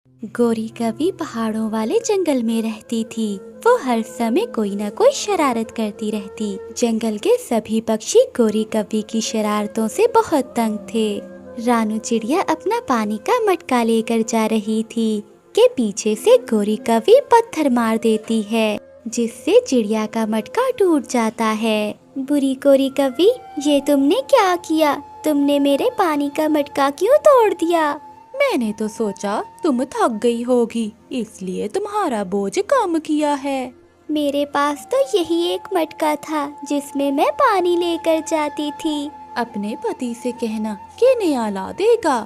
गोरी कभी पहाड़ों वाले जंगल में रहती थी। वो हर समय कोई न कोई शरारत करती रहती। जंगल के सभी पक्षी गोरी कभी की शरारतों से बहुत तंग थे। रानू चिड़िया अपना पानी का मटका लेकर जा रही थी कि पीछे से गोरी कभी पत्थर मार देती है, जिससे चिड़िया का मटका टूट जाता है। बुरी गोरी कभी, ये तुमने क्या किया? तुमने मेरे पानी का मटका क्यों तोड़ दिया? मैंने तो सोचा तुम थक गई होगी, इसलिए तुम्हारा बोझ कम किया है। मेरे पास तो यही एक मटका था जिसमें मैं पानी लेकर जाती थी। अपने पति से कहना कि नया ला देगा।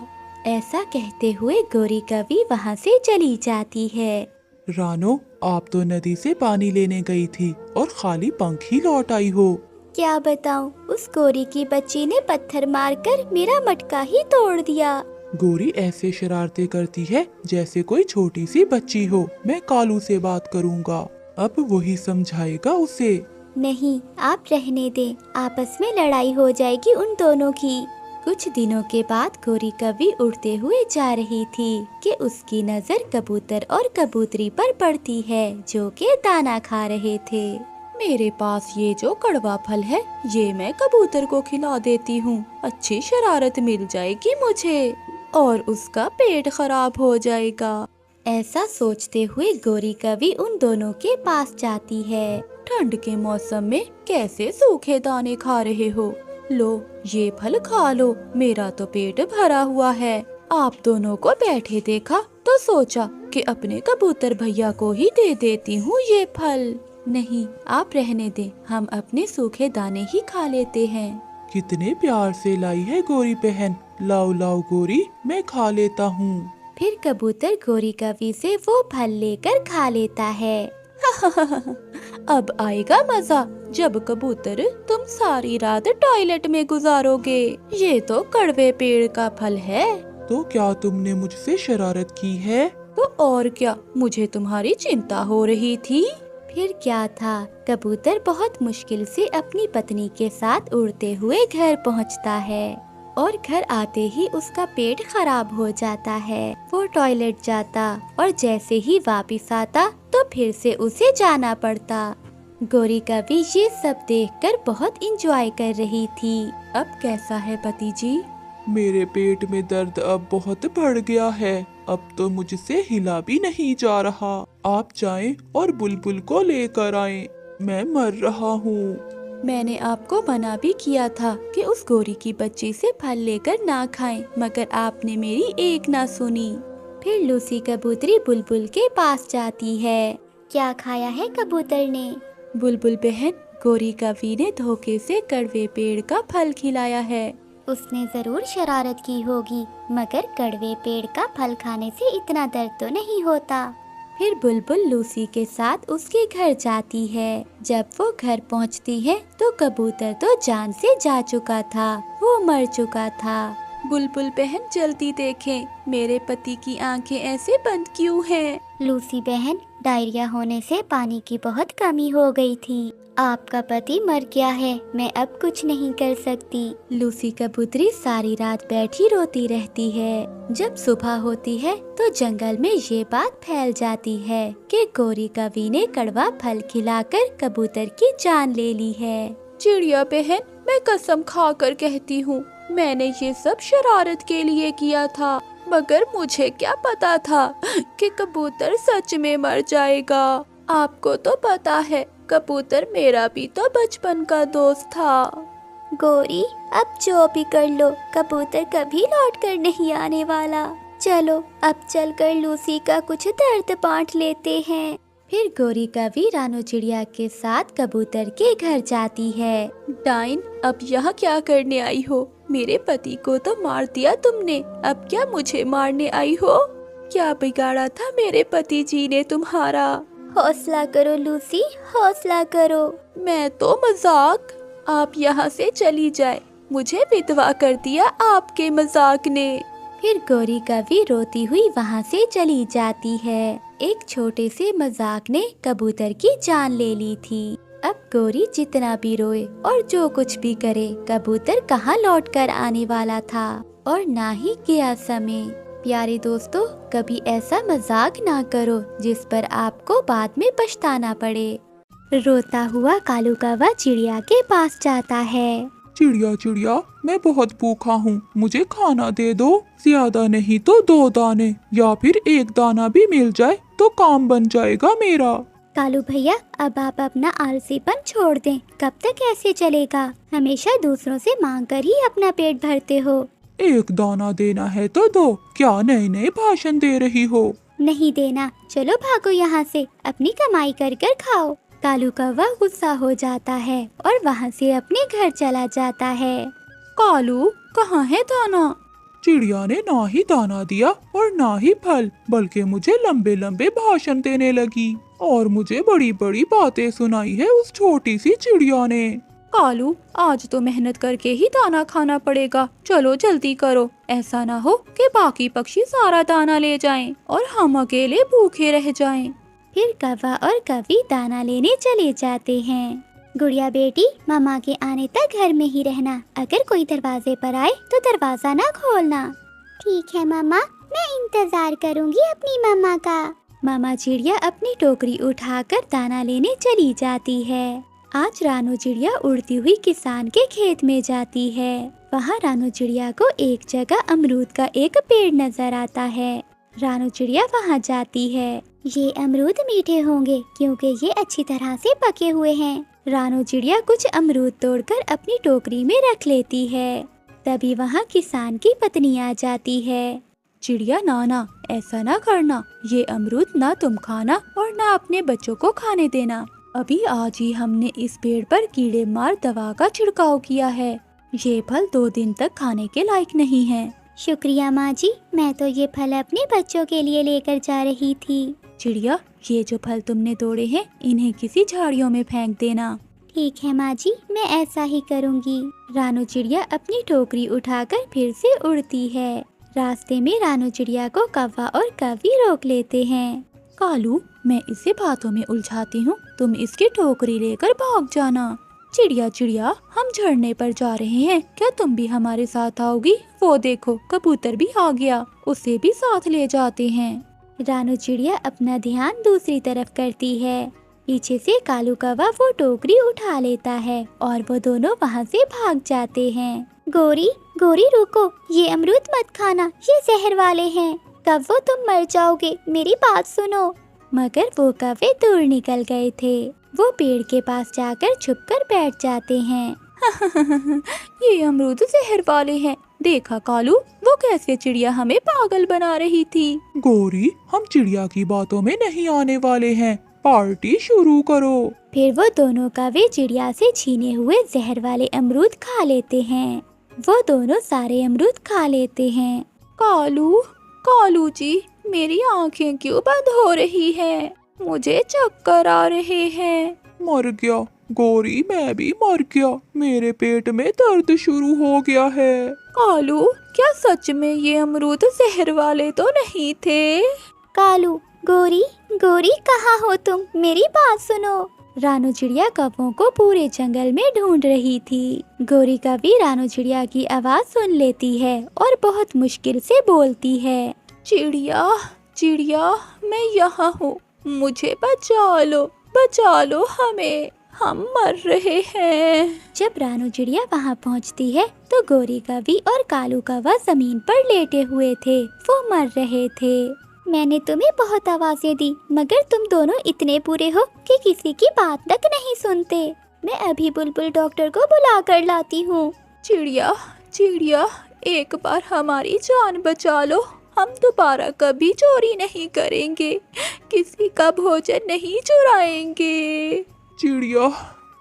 ऐसा कहते हुए गोरी कभी वहाँ से चली जाती है। रानो, आप तो नदी से पानी लेने गई थी और खाली पंख ही लौट आई हो। क्या बताऊँ, उस गोरी की बच्ची ने पत्थर मारकर मेरा मटका ही तोड़ दिया। गोरी ऐसे शरारतें करती है जैसे कोई छोटी सी बच्ची हो। मैं कालू से बात करूँगा, अब वही समझाएगा उसे। नहीं, आप रहने दें, आपस में लड़ाई हो जाएगी उन दोनों की। कुछ दिनों के बाद गोरी कभी उड़ते हुए जा रही थी कि उसकी नजर कबूतर और कबूतरी पर पड़ती है जो कि दाना खा रहे थे। मेरे पास ये जो कड़वा फल है, ये मैं कबूतर को खिला देती हूँ। अच्छी शरारत मिल जाएगी मुझे और उसका पेट खराब हो जाएगा। ऐसा सोचते हुए गोरी कभी उन दोनों के पास जाती है। ठंड के मौसम में कैसे सूखे दाने खा रहे हो? लो, ये फल खा लो, मेरा तो पेट भरा हुआ है। आप दोनों को बैठे देखा तो सोचा कि अपने कबूतर भैया को ही दे देती हूँ ये फल। नहीं, आप रहने दें, हम अपने सूखे दाने ही खा लेते हैं। कितने प्यार से लाई है गोरी बहन। लाओ लाओ गोरी, मैं खा लेता हूँ। फिर कबूतर गोरी कभी से वो फल लेकर खा लेता है। अब आएगा मजा जब कबूतर तुम सारी रात टॉयलेट में गुजारोगे। ये तो कड़वे पेड़ का फल है। तो क्या तुमने मुझसे शरारत की है? तो और क्या, मुझे तुम्हारी चिंता हो रही थी। फिर क्या था, कबूतर बहुत मुश्किल से अपनी पत्नी के साथ उड़ते हुए घर पहुंचता है और घर आते ही उसका पेट खराब हो जाता है। वो टॉयलेट जाता और जैसे ही वापस आता तो फिर से उसे जाना पड़ता। गोरी कभी ये सब देखकर बहुत इंजॉय कर रही थी। अब कैसा है पति जी? मेरे पेट में दर्द अब बहुत बढ़ गया है। अब तो मुझसे हिला भी नहीं जा रहा। आप जाएं और बुलबुल को लेकर आएं। मैं मर रहा हूँ। मैंने आपको मना भी किया था कि उस गोरी की बच्ची से फल लेकर ना खाएं, मगर आपने मेरी एक ना सुनी। फिर लूसी कबूतरी बुलबुल के पास जाती है। क्या खाया है कबूतर ने? बुलबुल बहन, गोरी कभी ने धोखे से कड़वे पेड़ का फल खिलाया है। उसने जरूर शरारत की होगी, मगर कड़वे पेड़ का फल खाने से इतना दर्द तो नहीं होता। फिर बुलबुल लूसी के साथ उसके घर जाती है। जब वो घर पहुंचती है तो कबूतर तो जान से जा चुका था, वो मर चुका था। बुलबुल बहन जल्दी देखें, मेरे पति की आंखें ऐसे बंद क्यों हैं? लूसी बहन, डायरिया होने से पानी की बहुत कमी हो गई थी। आपका पति मर गया है, मैं अब कुछ नहीं कर सकती। लूसी कबूतरी सारी रात बैठी रोती रहती है। जब सुबह होती है तो जंगल में ये बात फैल जाती है कि गोरी कभी ने कड़वा फल खिलाकर कबूतर की जान ले ली है। चिड़िया बहन, मैं कसम खाकर कहती हूँ, मैंने ये सब शरारत के लिए किया था, मगर मुझे क्या पता था कि कबूतर सच में मर जाएगा। आपको तो पता है, कबूतर मेरा भी तो बचपन का दोस्त था। गोरी, अब जो भी कर लो, कबूतर कभी लौट कर नहीं आने वाला। चलो अब चलकर लूसी का कुछ दर्द बांट लेते हैं। फिर गोरी कभी रानू चिड़िया के साथ कबूतर के घर जाती है। डाइन, अब यहाँ क्या करने आई हो? मेरे पति को तो मार दिया तुमने, अब क्या मुझे मारने आई हो? क्या बिगाड़ा था मेरे पति जी ने तुम्हारा? हौसला करो लूसी, हौसला करो। मैं तो मजाक। आप यहाँ से चली जाए, मुझे विधवा कर दिया आपके मजाक ने। फिर गोरी कभी रोती हुई वहाँ से चली जाती है। एक छोटे से मजाक ने कबूतर की जान ले ली थी। अब गोरी जितना भी रोए और जो कुछ भी करे, कबूतर कहाँ लौट कर आने वाला था और ना ही गया समय। प्यारे दोस्तों, कभी ऐसा मजाक ना करो जिस पर आपको बाद में पछताना पड़े। रोता हुआ कालू कौवा चिड़िया के पास जाता है। चिड़िया चिड़िया, मैं बहुत भूखा हूँ, मुझे खाना दे दो। ज्यादा नहीं तो 2 दाने या फिर 1 दाना भी मिल जाए तो काम बन जाएगा मेरा। कालू भैया, अब आप अपना आलसीपन छोड़ दें। कब तक ऐसे चलेगा? हमेशा दूसरों से मांग कर ही अपना पेट भरते हो। 1 दाना देना है तो दो, क्या नए नए भाषण दे रही हो? नहीं देना, चलो भागो यहाँ से, अपनी कमाई कर कर खाओ। कालू कौवा गुस्सा हो जाता है और वहाँ से अपने घर चला जाता है। कालू, कहाँ है दाना? चिड़िया ने ना ही दाना दिया और ना ही फल, बल्कि मुझे लंबे लंबे भाषण देने लगी और मुझे बड़ी बड़ी बातें सुनाई है उस छोटी सी चिड़िया ने। कालू, आज तो मेहनत करके ही दाना खाना पड़ेगा। चलो जल्दी करो, ऐसा ना हो कि बाकी पक्षी सारा दाना ले जाएं और हम अकेले भूखे रह जाएं। फिर कौवा और कौवी दाना लेने चले जाते हैं। गुड़िया बेटी, मामा के आने तक घर में ही रहना। अगर कोई दरवाजे पर आए तो दरवाजा ना खोलना। ठीक है मामा, मैं इंतजार करूंगी अपनी मामा का। मामा चिड़िया अपनी टोकरी उठाकर दाना लेने चली जाती है। आज रानू चिड़िया उड़ती हुई किसान के खेत में जाती है। वहाँ रानू चिड़िया को एक जगह अमरूद का एक पेड़ नजर आता है। रानू चिड़िया वहाँ जाती है। ये अमरूद मीठे होंगे क्योंकि ये अच्छी तरह से पके हुए हैं। रानू चिड़िया कुछ अमरूद तोड़कर अपनी टोकरी में रख लेती है। तभी वहाँ किसान की पत्नी आ जाती है। चिड़िया नाना, ऐसा ना करना, ये अमरूद ना तुम खाना और ना अपने बच्चों को खाने देना। अभी आज ही हमने इस पेड़ पर कीड़े मार दवा का छिड़काव किया है। ये फल 2 दिन तक खाने के लायक नहीं है। शुक्रिया माँ जी, मैं तो ये फल अपने बच्चों के लिए लेकर जा रही थी। चिड़िया, ये जो फल तुमने तोड़े हैं इन्हें किसी झाड़ियों में फेंक देना। ठीक है माँ जी, मैं ऐसा ही करूँगी। रानू चिड़िया अपनी टोकरी उठाकर फिर से उड़ती है। रास्ते में रानू चिड़िया को कौवा और कौवी रोक लेते हैं। कालू, मैं इसे बातों में उलझाती हूँ, तुम इसकी टोकरी लेकर भाग जाना। चिड़िया चिड़िया, हम झरने पर जा रहे हैं, क्या तुम भी हमारे साथ आओगी? वो देखो, कबूतर भी आ गया, उसे भी साथ ले जाते हैं। रानू चिड़िया अपना ध्यान दूसरी तरफ करती है। पीछे से कालू कौवा वो टोकरी उठा लेता है और वो दोनों वहाँ से भाग जाते हैं। गोरी गोरी रुको, ये अमरूद मत खाना, ये जहर वाले हैं। कौवो, तुम मर जाओगे, मेरी बात सुनो। मगर वो कौवे दूर निकल गए थे। वो पेड़ के पास जाकर छुपकर बैठ जाते हैं। ये अमरूद जहर वाले हैं। देखा कालू, वो कैसे चिड़िया हमें पागल बना रही थी। गोरी, हम चिड़िया की बातों में नहीं आने वाले हैं, पार्टी शुरू करो। फिर वो दोनों कौवे चिड़िया से छीने हुए जहर वाले अमरूद खा लेते हैं। वो दोनों सारे अमरूद खा लेते हैं। कालू, कालू जी, मेरी आंखें क्यों बंद हो रही हैं? मुझे चक्कर आ रहे हैं। मर गया गोरी, मैं भी मर गया, मेरे पेट में दर्द शुरू हो गया है। कालू, क्या सच में ये अमरूद जहर वाले तो नहीं थे? कालू, गोरी गोरी, कहाँ हो तुम? मेरी बात सुनो। रानू चिड़िया कौवों को पूरे जंगल में ढूंढ रही थी। गोरी कौवी रानू चिड़िया की आवाज सुन लेती है और बहुत मुश्किल से बोलती है। चिड़िया चिड़िया, मैं यहाँ हूँ, मुझे बचा लो हमें, हम मर रहे हैं। जब रानू चिड़िया वहाँ पहुँचती है तो गोरी कौवी और कालू कौवा जमीन पर लेटे हुए थे। वो मर रहे थे। मैंने तुम्हें बहुत आवाजें दी, मगर तुम दोनों इतने बुरे हो कि किसी की बात तक नहीं सुनते। मैं अभी बुलबुल डॉक्टर को बुला कर लाती हूँ। चिड़िया चिड़िया, एक बार हमारी जान बचा लो, हम दोबारा कभी चोरी नहीं करेंगे, किसी का भोजन नहीं चुराएंगे। चिड़िया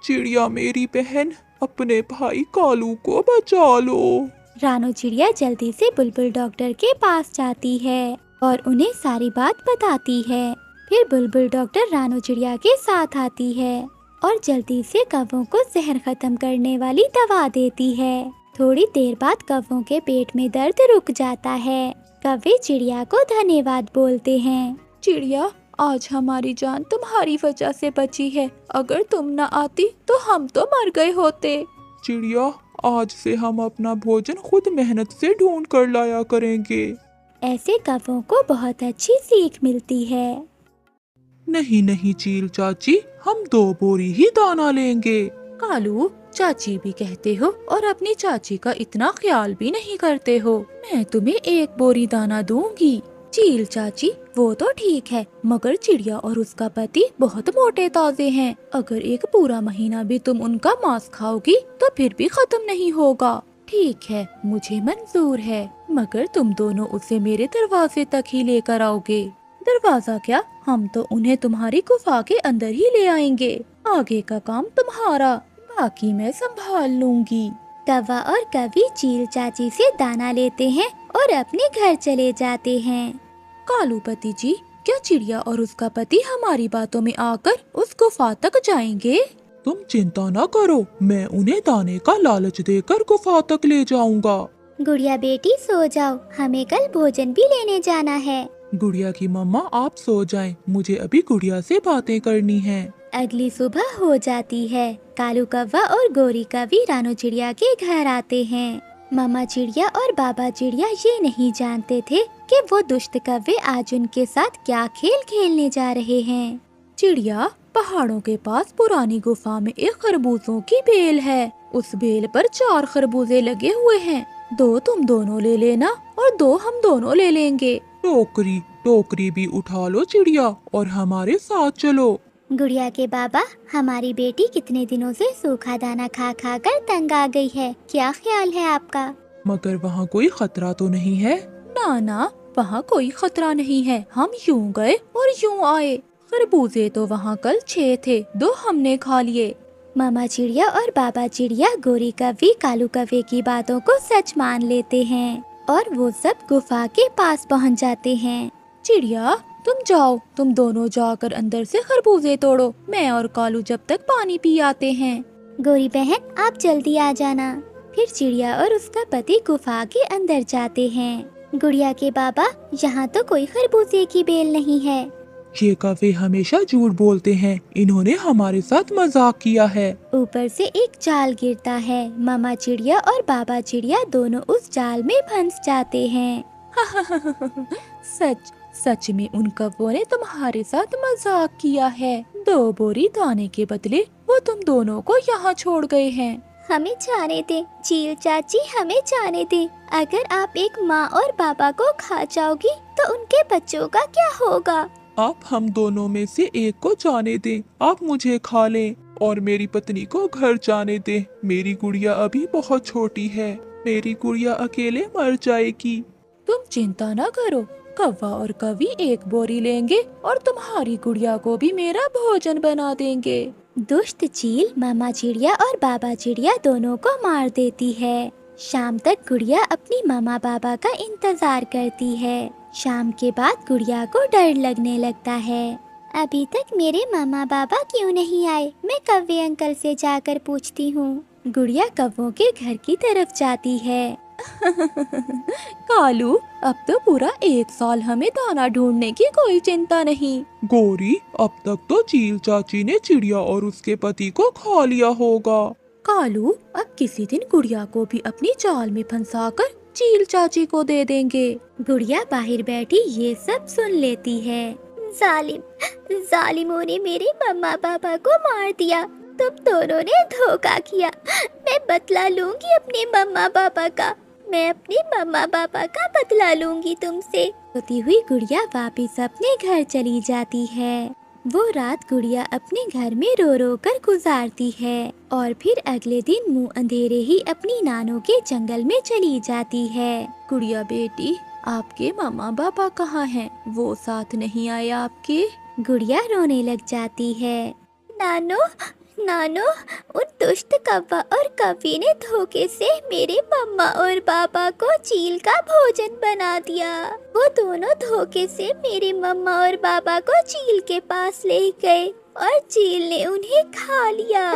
चिड़िया मेरी बहन, अपने भाई कालू को बचा लो। रानू चिड़िया जल्दी से बुलबुल डॉक्टर के पास जाती है और उन्हें सारी बात बताती है। फिर बुलबुल डॉक्टर रानू चिड़िया के साथ आती है और जल्दी से कौवों को जहर खत्म करने वाली दवा देती है। थोड़ी देर बाद कौवों के पेट में दर्द रुक जाता है। कौवे चिड़िया को धन्यवाद बोलते हैं। चिड़िया, आज हमारी जान तुम्हारी वजह से बची है, अगर तुम न आती तो हम तो मर गए होते। चिड़िया, आज से हम अपना भोजन खुद मेहनत से ढूंढ कर लाया करेंगे। ऐसे कौवों को बहुत अच्छी सीख मिलती है। नहीं नहीं चील चाची, हम 2 बोरी ही दाना लेंगे। कालू, चाची भी कहते हो और अपनी चाची का इतना ख्याल भी नहीं करते हो। मैं तुम्हें 1 बोरी दाना दूंगी। चील चाची, वो तो ठीक है, मगर चिड़िया और उसका पति बहुत मोटे ताजे हैं। अगर एक पूरा महीना भी तुम उनका मांस खाओगी तो फिर भी खत्म नहीं होगा। ठीक है, मुझे मंजूर है, मगर तुम दोनों उसे मेरे दरवाजे तक ही लेकर आओगे। दरवाजा क्या, हम तो उन्हें तुम्हारी गुफा के अंदर ही ले आएंगे। आगे का काम तुम्हारा, बाकी मैं संभाल लूंगी। कौवा और कवि चील चाची से दाना लेते हैं और अपने घर चले जाते हैं। कालू पति जी, क्या चिड़िया और उसका पति हमारी बातों में आकर उस गुफा तक जाएंगे? तुम चिंता न करो, मैं उन्हें दाने का लालच देकर गुफा तक ले जाऊंगा। गुड़िया बेटी सो जाओ, हमें कल भोजन भी लेने जाना है। गुड़िया की मम्मा आप सो जाएं, मुझे अभी गुड़िया से बातें करनी हैं। अगली सुबह हो जाती है। कालू कौवा और गोरी कवि रानू चिड़िया के घर आते हैं। मामा चिड़िया और बाबा चिड़िया ये नहीं जानते थे कि वो दुष्ट कौवे आज उनके साथ क्या खेल खेलने जा रहे हैं। चिड़िया, पहाड़ों के पास पुरानी गुफा में एक खरबूजों की बेल है। उस बेल पर 4 खरबूजे लगे हुए हैं। 2 तुम दोनों ले लेना और 2 हम दोनों ले लेंगे। टोकरी टोकरी भी उठा लो चिड़िया और हमारे साथ चलो। गुड़िया के बाबा, हमारी बेटी कितने दिनों से सूखा दाना खा खा कर तंग आ गई है, क्या ख्याल है आपका? मगर वहाँ कोई खतरा तो नहीं है? ना ना, वहाँ कोई खतरा नहीं है। हम यूं गए और यूं आए। खरबूजे तो वहाँ कल 6 थे, 2 हमने खा लिए। मामा चिड़िया और बाबा चिड़िया गोरी कवि कालू कौवे की बातों को सच मान लेते हैं और वो सब गुफा के पास पहुँच जाते हैं। चिड़िया, तुम जाओ, तुम दोनों जाकर अंदर से खरबूजे तोड़ो। मैं और कालू जब तक पानी पी आते हैं। गोरी बहन, आप जल्दी आ जाना। फिर चिड़िया और उसका पति गुफा के अंदर जाते हैं। गुड़िया के बाबा, यहाँ तो कोई खरबूजे की बेल नहीं है। ये कौवे हमेशा झूठ बोलते हैं, इन्होंने हमारे साथ मजाक किया है। ऊपर से एक जाल गिरता है। मामा चिड़िया और बाबा चिड़िया दोनों उस जाल में फंस जाते हैं। सच में उन कौवों ने तुम्हारे साथ मजाक किया है। 2 बोरी दाने के बदले वो तुम दोनों को यहाँ छोड़ गए हैं। हमें जाने दे चील चाची, हमें जाने दे। अगर आप एक माँ और बाबा को खा जाओगी तो उनके बच्चों का क्या होगा? आप हम दोनों में से एक को जाने दें। आप मुझे खा लें और मेरी पत्नी को घर जाने दें। मेरी गुड़िया अभी बहुत छोटी है, मेरी गुड़िया अकेले मर जाएगी। तुम चिंता न करो, कौवा और कवि 1 बोरी लेंगे और तुम्हारी गुड़िया को भी मेरा भोजन बना देंगे। दुष्ट चील मामा चिड़िया और बाबा चिड़िया दोनों को मार देती है। शाम तक गुड़िया अपनी मामा बाबा का इंतजार करती है। शाम के बाद गुड़िया को डर लगने लगता है। अभी तक मेरे मामा बाबा क्यों नहीं आए? मैं कौवे अंकल से जाकर पूछती हूँ। गुड़िया कौवों के घर की तरफ जाती है। कालू, अब तो पूरा 1 साल हमें दाना ढूंढने की कोई चिंता नहीं। गोरी, अब तक तो चील चाची ने चिड़िया और उसके पति को खा लिया होगा। कालू, अब किसी दिन गुड़िया को भी अपनी जाल में फंसाकर चील चाची को दे देंगे। गुड़िया बाहर बैठी ये सब सुन लेती है। जालिमों ने मेरे मम्मा पापा को मार दिया। तुम दोनों ने धोखा किया। मैं बदला लूंगी अपने मम्मा पापा का। मैं अपने मम्मा पापा का बदला लूंगी तुमसे। रोती हुई गुड़िया वापस अपने घर चली जाती है। वो रात गुड़िया अपने घर में रो रो कर गुजारती है और फिर अगले दिन मुंह अंधेरे ही अपनी नानों के जंगल में चली जाती है। गुड़िया बेटी, आपके मम्मा पापा कहाँ हैं? वो साथ नहीं आए आपके? गुड़िया रोने लग जाती है। नानो, उन दुष्ट कौवा और कवि ने धोखे से मेरे मम्मा और पापा को चील का भोजन बना दिया। वो दोनों धोखे से मेरे मम्मा और पापा को चील के पास ले गए और चील ने उन्हें खा लिया।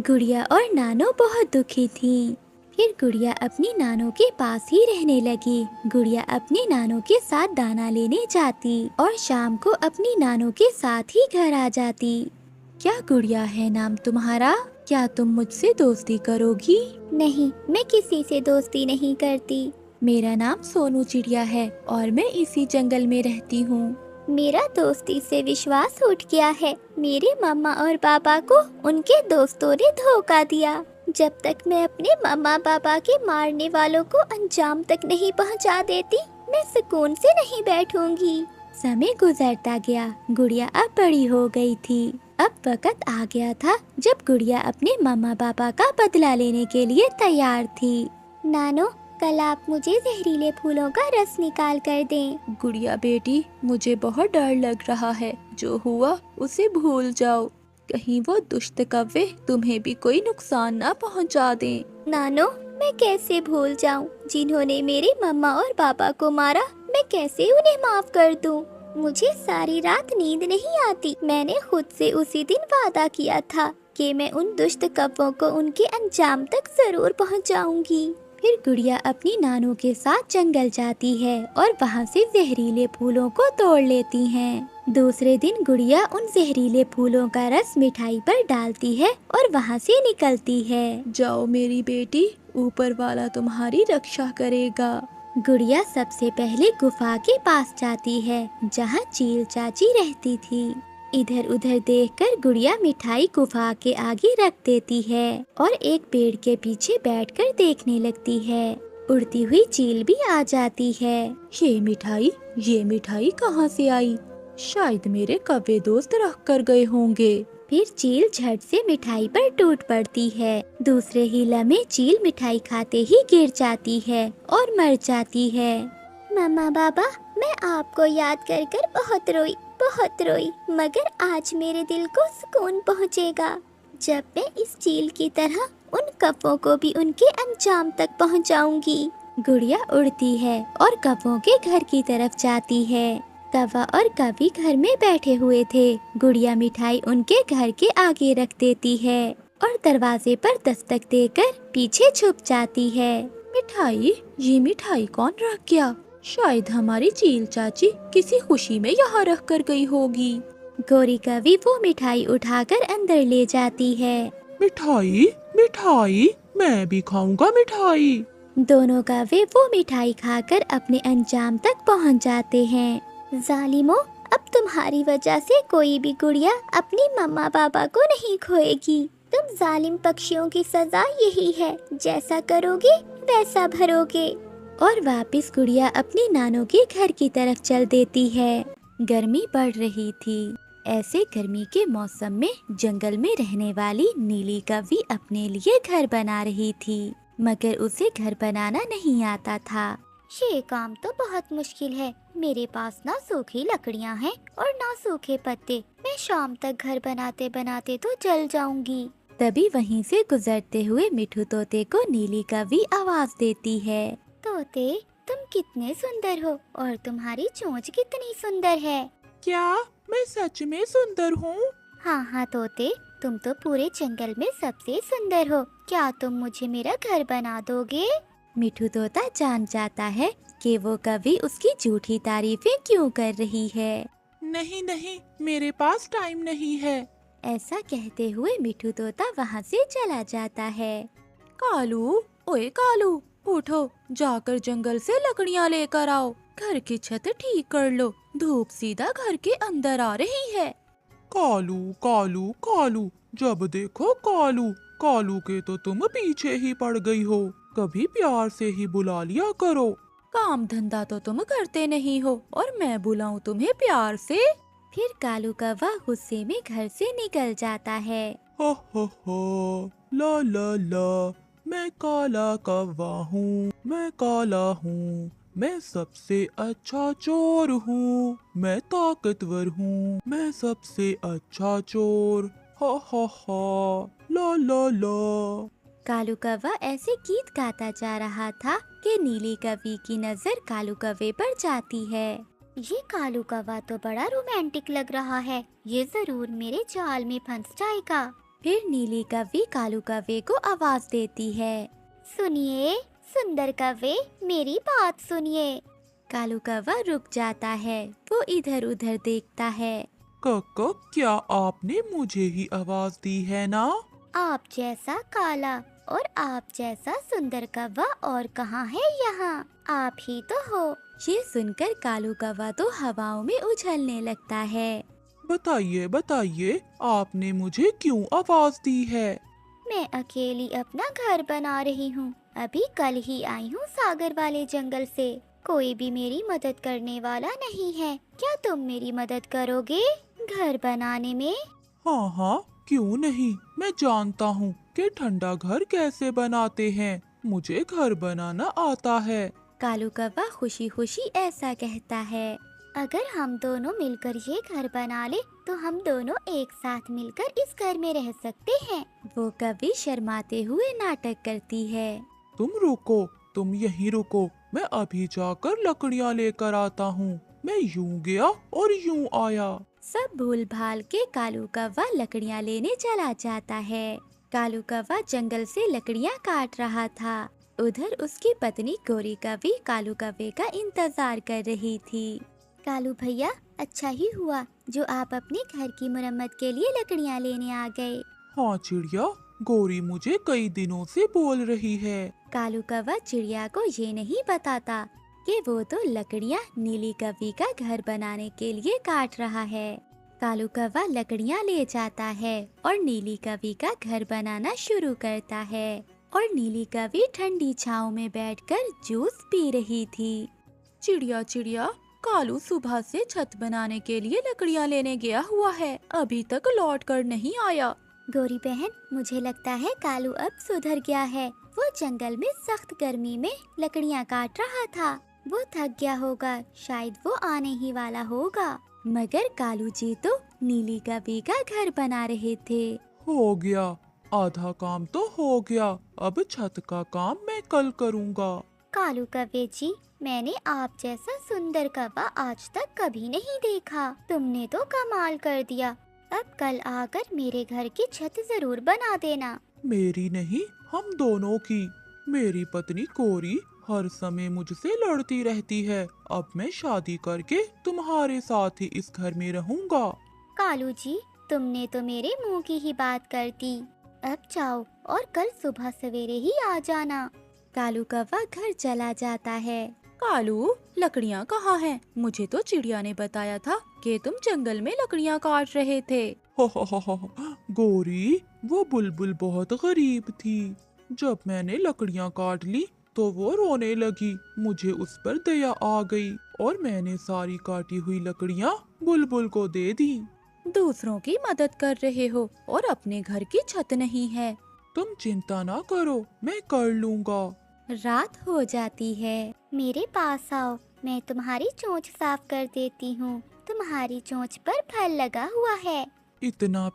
गुड़िया और नानो बहुत दुखी थीं। फिर गुड़िया अपनी नानों के पास ही रहने लगी। गुड़िया अपनी नानों के साथ दाना लेने जाती और शाम को अपनी नानों के साथ ही घर आ जाती। क्या गुड़िया है नाम तुम्हारा? क्या तुम मुझसे दोस्ती करोगी? नहीं, मैं किसी से दोस्ती नहीं करती। मेरा नाम सोनू चिड़िया है और मैं इसी जंगल में रहती हूँ। मेरा दोस्ती से विश्वास उठ गया है। मेरे मम्मा और पापा को उनके दोस्तों ने धोखा दिया। जब तक मैं अपने मम्मा पापा के मारने वालों को अंजाम तक नहीं पहुंचा देती, मैं सुकून से नहीं बैठूंगी। समय गुजरता गया। गुड़िया अब बड़ी हो गई थी। अब वक्त आ गया था जब गुड़िया अपने मम्मा पापा का बदला लेने के लिए तैयार थी। नानो, कल आप मुझे जहरीले फूलों का रस निकाल कर दें। गुड़िया बेटी, मुझे बहुत डर लग रहा है। जो हुआ उसे भूल जाओ। कहीं वो दुष्ट कव्वे तुम्हें भी कोई नुकसान ना पहुंचा दें। नानो, मैं कैसे भूल जाऊं? जिन्होंने मेरी मम्मा और पापा को मारा, मैं कैसे उन्हें माफ कर दूं? मुझे सारी रात नींद नहीं आती। मैंने खुद से उसी दिन वादा किया था कि मैं उन दुष्ट कव्वों को उनके अंजाम तक जरूर पहुंचाऊंगी। फिर गुड़िया अपनी नानू के साथ जंगल जाती है और वहाँ से जहरीले फूलों को तोड़ लेती हैं। दूसरे दिन गुड़िया उन जहरीले फूलों का रस मिठाई पर डालती है और वहाँ से निकलती है। जाओ मेरी बेटी, ऊपर वाला तुम्हारी रक्षा करेगा। गुड़िया सबसे पहले गुफा के पास जाती है जहाँ चील चाची रहती थी। इधर उधर देखकर गुड़िया मिठाई गुफा के आगे रख देती है और एक पेड़ के पीछे बैठकर देखने लगती है। उड़ती हुई चील भी आ जाती है। ये मिठाई कहाँ से आई? शायद मेरे कव्वे दोस्त रख कर गए होंगे। फिर चील झट से मिठाई पर टूट पड़ती है। दूसरे ही लम्हे चील मिठाई खाते ही गिर जाती है और मर जाती है। मम्मा पापा, मैं आपको याद कर कर बहुत रोई, मगर आज मेरे दिल को सुकून पहुँचेगा जब मैं इस चील की तरह उन कव्वों को भी उनके अंजाम तक पहुँचाऊंगी। गुड़िया उड़ती है और कव्वों के घर की तरफ जाती है। कव्वा और कवि घर में बैठे हुए थे। गुड़िया मिठाई उनके घर के आगे रख देती है और दरवाजे पर दस्तक देकर पीछे छुप जाती है। ये मिठाई कौन रख गया? शायद हमारी चील चाची किसी खुशी में यहाँ रख कर गई होगी। गोरी कवि वो मिठाई उठाकर अंदर ले जाती है। मिठाई, मैं भी खाऊंगा मिठाई। दोनों कौवे वो मिठाई खाकर अपने अंजाम तक पहुंच जाते हैं। जालिमो, अब तुम्हारी वजह से कोई भी गुड़िया अपनी मम्मा पापा को नहीं खोएगी। तुम जालिम पक्षियों की सजा यही है, जैसा करोगे वैसा भरोगे। और वापस गुड़िया अपनी नानों के घर की तरफ चल देती है। गर्मी बढ़ रही थी। ऐसे गर्मी के मौसम में जंगल में रहने वाली नीली कौवी अपने लिए घर बना रही थी, मगर उसे घर बनाना नहीं आता था। ये काम तो बहुत मुश्किल है। मेरे पास ना सूखी लकड़ियाँ हैं और ना सूखे पत्ते। मैं शाम तक घर बनाते बनाते तो जल जाऊंगी। तभी वहीं से गुजरते हुए मिठू तोते को नीली कौवी आवाज देती है। तोते, तुम कितने सुंदर हो और तुम्हारी चोंच कितनी सुंदर है। क्या मैं सच में सुंदर हूँ? हाँ तोते, तुम तो पूरे जंगल में सबसे सुंदर हो। क्या तुम मुझे मेरा घर बना दोगे? मिठू तोता जान जाता है कि वो कभी उसकी झूठी तारीफें क्यों कर रही है। नहीं, मेरे पास टाइम नहीं है। ऐसा कहते हुए मिठू तोता वहाँ से चला जाता है। कालू, ओए कालू, उठो, जाकर जंगल से लकड़ियाँ लेकर आओ। घर की छत ठीक कर लो, धूप सीधा घर के अंदर आ रही है। कालू, जब देखो कालू के तो तुम पीछे ही पड़ गई हो। कभी प्यार से ही बुला लिया करो। काम धंधा तो तुम करते नहीं हो और मैं बुलाऊं तुम्हें प्यार से? फिर कालू कौवा गुस्से में घर से निकल जाता है। हो, ला, मैं काला कौवा हूँ, मैं काला हूँ, मैं सबसे अच्छा चोर हूँ, मैं ताकतवर हूँ, मैं सबसे अच्छा चोर। हा, ला। कालू कौवा ऐसे गीत गाता जा रहा था कि नीली कौवी की नजर कालू कौवे पर जाती है। ये कालू कौवा तो बड़ा रोमांटिक लग रहा है, ये जरूर मेरे जाल में फंस जाएगा। फिर नीली कौवी कालू कौवे को आवाज देती है। सुनिए सुंदर कौवे, मेरी बात सुनिए। कालू कौवा रुक जाता है। वो इधर उधर देखता है। क्या आपने मुझे ही आवाज दी है ना? आप जैसा काला और आप जैसा सुंदर कौवा और कहाँ है यहाँ, आप ही तो हो। ये सुनकर कालू कौवा तो हवाओं में उछलने लगता है। बताइए बताइए, आपने मुझे क्यों आवाज दी है? मैं अकेली अपना घर बना रही हूँ। अभी कल ही आई हूँ सागर वाले जंगल से। कोई भी मेरी मदद करने वाला नहीं है। क्या तुम मेरी मदद करोगे घर बनाने में? हाँ हाँ, क्यों नहीं। मैं जानता हूँ कि ठंडा घर कैसे बनाते हैं। मुझे घर बनाना आता है। कालू कौवा खुशी खुशी ऐसा कहता है। अगर हम दोनों मिलकर ये घर बना ले तो हम दोनों एक साथ मिलकर इस घर में रह सकते हैं। वो कौवी शर्माते हुए नाटक करती है। तुम रुको, तुम यहीं रुको। मैं अभी जाकर लकड़ियाँ लेकर आता हूँ। मैं यूं गया और यूं आया। सब भूल भाल के कालू कौवा लकड़ियाँ लेने चला जाता है। कालू कौवा जंगल से लकड़ियाँ काट रहा था। उधर उसकी पत्नी गोरी कौवी कालू कौवे का इंतजार कर रही थी। कालू भैया, अच्छा ही हुआ जो आप अपने घर की मरम्मत के लिए लकड़ियाँ लेने आ गए। हाँ चिड़िया, गोरी मुझे कई दिनों से बोल रही है। कालू कौवा चिड़िया को ये नहीं बताता कि वो तो लकड़ियाँ नीली कौवी का घर बनाने के लिए काट रहा है। कालू कौवा लकड़ियाँ ले जाता है और नीली कौवी का घर बनाना शुरू करता है। और नीली कौवी ठंडी छाँव में बैठकर जूस पी रही थी। चिड़िया चिड़िया, कालू सुबह से छत बनाने के लिए लकड़ियाँ लेने गया हुआ है, अभी तक लौट कर नहीं आया। गोरी बहन, मुझे लगता है कालू अब सुधर गया है। वो जंगल में सख्त गर्मी में लकड़ियाँ काट रहा था। वो थक गया होगा, शायद वो आने ही वाला होगा। मगर कालू जी तो नीली कौवी का घर बना रहे थे। हो गया, आधा काम तो हो गया। अब छत का काम मैं कल करूँगा। कालू कौवे जी, मैंने आप जैसा सुंदर कौवा आज तक कभी नहीं देखा। तुमने तो कमाल कर दिया। अब कल आकर मेरे घर की छत जरूर बना देना। मेरी नहीं, हम दोनों की। मेरी पत्नी कोरी हर समय मुझसे लड़ती रहती है। अब मैं शादी करके तुम्हारे साथ ही इस घर में रहूंगा। कालू जी, तुमने तो मेरे मुंह की ही बात कर दी। अब जाओ और कल सुबह सवेरे ही आ जाना। कालू कौवा घर चला जाता है। कालू, लकड़ियाँ कहाँ हैं? मुझे तो चिड़िया ने बताया था कि तुम जंगल में लकड़ियाँ काट रहे थे। हो, गोरी, वो बुलबुल बहुत गरीब थी। जब मैंने लकड़ियाँ काट ली तो वो रोने लगी। मुझे उस पर दया आ गई और मैंने सारी काटी हुई लकड़ियाँ बुलबुल को दे दी। दूसरों की मदद कर रहे हो और अपने घर की छत नहीं है। तुम चिंता ना करो, मैं कर लूँगा। रात हो जाती है। मेरे पास आओ, मैं तुम्हारी चोंच साफ कर देती हूँ। तुम्हारी चोंच पर फल लगा हुआ है। इतना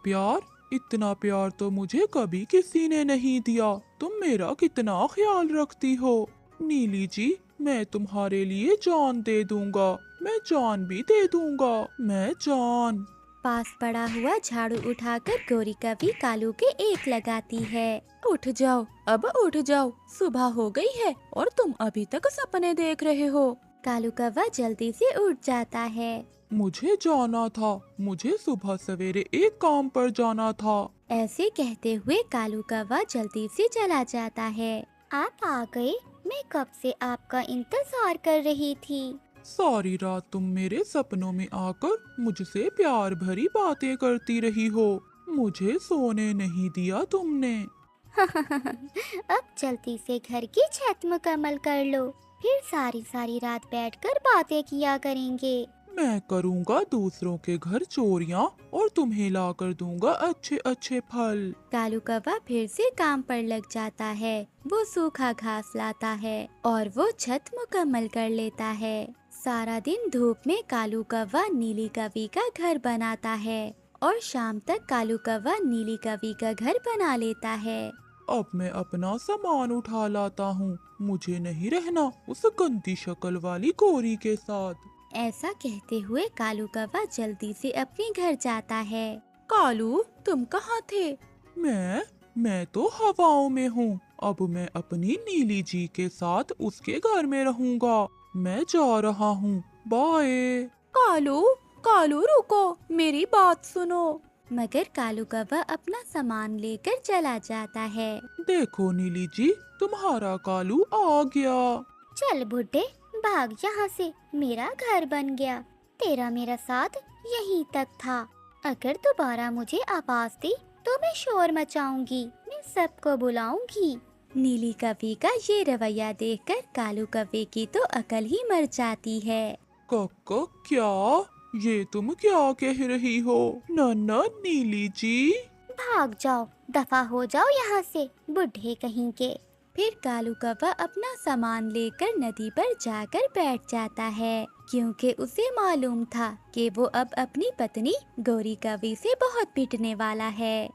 प्यार तो मुझे कभी किसी ने नहीं दिया। तुम मेरा कितना ख्याल रखती हो। नीली जी, मैं तुम्हारे लिए जान दे दूंगा। मैं जान भी दे दूंगा। मैं जान। पास पड़ा हुआ झाड़ू उठाकर गोरी कौवी कालू के एक लगाती है। उठ जाओ, अब उठ जाओ, सुबह हो गई है और तुम अभी तक सपने देख रहे हो। कालू कौवा जल्दी से उठ जाता है। मुझे जाना था, मुझे सुबह सवेरे एक काम पर जाना था। ऐसे कहते हुए कालू कौवा जल्दी से चला जाता है। आप आ गए? मैं कब से आपका इंतजार कर रही थी। सारी रात तुम मेरे सपनों में आकर मुझसे प्यार भरी बातें करती रही हो। मुझे सोने नहीं दिया तुमने। अब जल्दी से घर की छत मुकम्मल कर लो, फिर सारी रात बैठकर बातें किया करेंगे। मैं करूँगा दूसरों के घर चोरियाँ और तुम्हें ला कर दूंगा अच्छे अच्छे फल। कालू कौवा फिर से काम पर लग जाता है। वो सूखा घास लाता है और वो छत मुकम्मल कर लेता है। सारा दिन धूप में कालू कौवा नीली कौवी का घर बनाता है और शाम तक कालू कौवा नीली कौवी का घर बना लेता है। अब मैं अपना सामान उठा लाता हूँ। मुझे नहीं रहना उस गंदी शक्ल वाली गोरी के साथ। ऐसा कहते हुए कालू कौवा जल्दी से अपने घर जाता है। कालू, तुम कहाँ थे? मैं तो हवाओं में हूँ। अब मैं अपनी नीली जी के साथ उसके घर में रहूँगा। मैं जा रहा हूँ, बाय। कालू, कालू रुको, मेरी बात सुनो। मगर कालू कौवा अपना सामान लेकर चला जाता है। देखो नीली जी, तुम्हारा कालू आ गया। चल बुड्ढे, भाग यहाँ से, मेरा घर बन गया। तेरा मेरा साथ यहीं तक था। अगर दोबारा मुझे आवाज दी तो मैं शोर मचाऊंगी, मैं सबको बुलाऊंगी। नीली कौवे का ये रवैया देखकर कालू कौवे की तो अकल ही मर जाती है। कक्का, क्या ये तुम क्या कह रही हो? नन्ना नीली जी। भाग जाओ, दफा हो जाओ यहाँ से, बुढ़े कहीं के। फिर कालू कौवा अपना सामान लेकर नदी पर जाकर बैठ जाता है, क्योंकि उसे मालूम था कि वो अब अपनी पत्नी गोरी कौवे से बहुत पिटने वाला है।